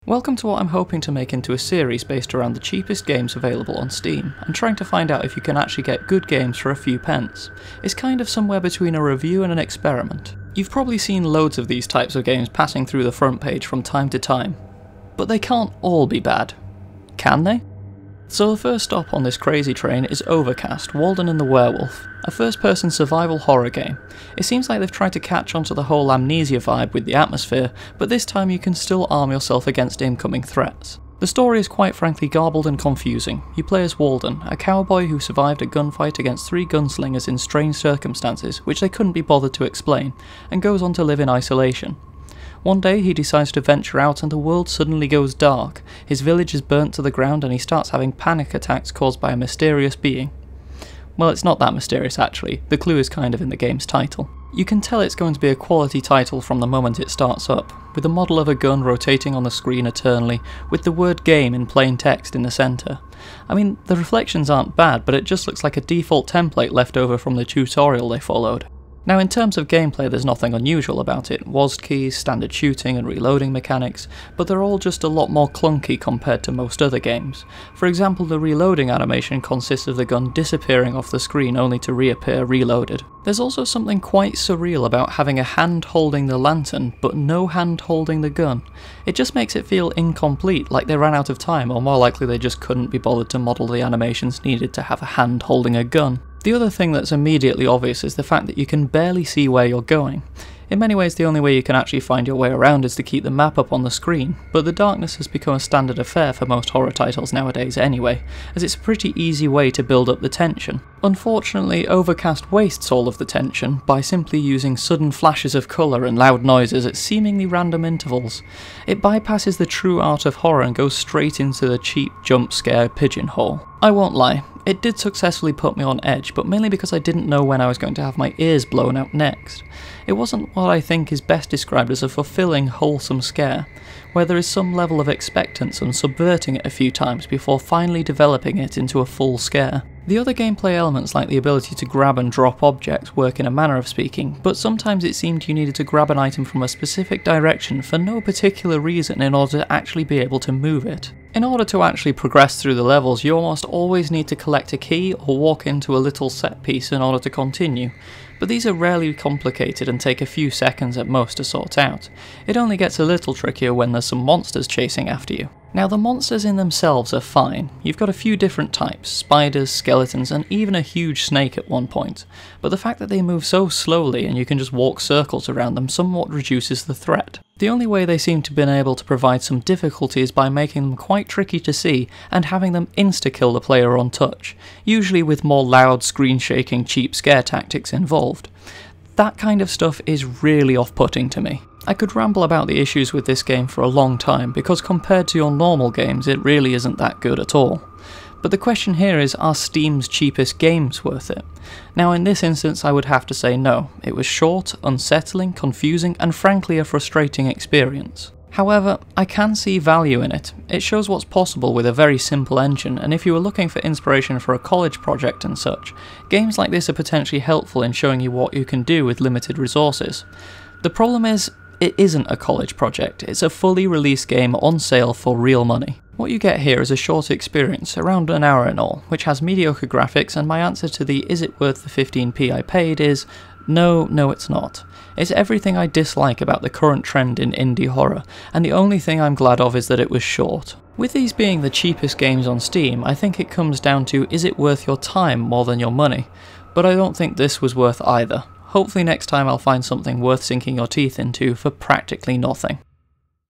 Welcome to what I'm hoping to make into a series based around the cheapest games available on Steam, and trying to find out if you can actually get good games for a few pence. It's kind of somewhere between a review and an experiment. You've probably seen loads of these types of games passing through the front page from time to time, but they can't all be bad. Can they? So the first stop on this crazy train is Overcast, Walden the Werewolf, a first-person survival horror game. It seems like they've tried to catch onto the whole amnesia vibe with the atmosphere, but this time you can still arm yourself against incoming threats. The story is quite frankly garbled and confusing. You play as Walden, a cowboy who survived a gunfight against 3 gunslingers in strange circumstances which they couldn't be bothered to explain, and goes on to live in isolation. One day he decides to venture out and the world suddenly goes dark, his village is burnt to the ground and he starts having panic attacks caused by a mysterious being. Well, it's not that mysterious actually, the clue is kind of in the game's title. You can tell it's going to be a quality title from the moment it starts up, with a model of a gun rotating on the screen eternally, with the word game in plain text in the centre. I mean, the reflections aren't bad, but it just looks like a default template left over from the tutorial they followed. Now in terms of gameplay there's nothing unusual about it, WASD keys, standard shooting and reloading mechanics, but they're all just a lot more clunky compared to most other games. For example, the reloading animation consists of the gun disappearing off the screen only to reappear reloaded. There's also something quite surreal about having a hand holding the lantern, but no hand holding the gun. It just makes it feel incomplete, like they ran out of time, or more likely they just couldn't be bothered to model the animations needed to have a hand holding a gun. The other thing that's immediately obvious is the fact that you can barely see where you're going. In many ways the only way you can actually find your way around is to keep the map up on the screen, but the darkness has become a standard affair for most horror titles nowadays anyway, as it's a pretty easy way to build up the tension. Unfortunately, Overcast wastes all of the tension by simply using sudden flashes of colour and loud noises at seemingly random intervals. It bypasses the true art of horror and goes straight into the cheap jump scare pigeonhole. I won't lie, it did successfully put me on edge, but mainly because I didn't know when I was going to have my ears blown out next. It wasn't what I think is best described as a fulfilling, wholesome scare, where there is some level of expectance and subverting it a few times before finally developing it into a full scare. The other gameplay elements like the ability to grab and drop objects work in a manner of speaking, but sometimes it seemed you needed to grab an item from a specific direction for no particular reason in order to actually be able to move it. In order to actually progress through the levels, you almost always need to collect a key or walk into a little set piece in order to continue, but these are rarely complicated and take a few seconds at most to sort out. It only gets a little trickier when there's some monsters chasing after you. Now the monsters in themselves are fine. You've got a few different types, spiders, skeletons and even a huge snake at one point, but the fact that they move so slowly and you can just walk circles around them somewhat reduces the threat. The only way they seem to have been able to provide some difficulty is by making them quite tricky to see and having them insta-kill the player on touch, usually with more loud screen-shaking cheap scare tactics involved. That kind of stuff is really off-putting to me. I could ramble about the issues with this game for a long time because compared to your normal games it really isn't that good at all. But the question here is, are Steam's cheapest games worth it? Now in this instance I would have to say no. It was short, unsettling, confusing and frankly a frustrating experience. However, I can see value in it. It shows what's possible with a very simple engine, and if you were looking for inspiration for a college project and such, games like this are potentially helpful in showing you what you can do with limited resources. The problem is, it isn't a college project, it's a fully released game on sale for real money. What you get here is a short experience, around an hour in all, which has mediocre graphics, and my answer to the is it worth the 15p I paid is, no it's not. It's everything I dislike about the current trend in indie horror, and the only thing I'm glad of is that it was short. With these being the cheapest games on Steam, I think it comes down to is it worth your time more than your money, but I don't think this was worth either. Hopefully next time I'll find something worth sinking your teeth into for practically nothing.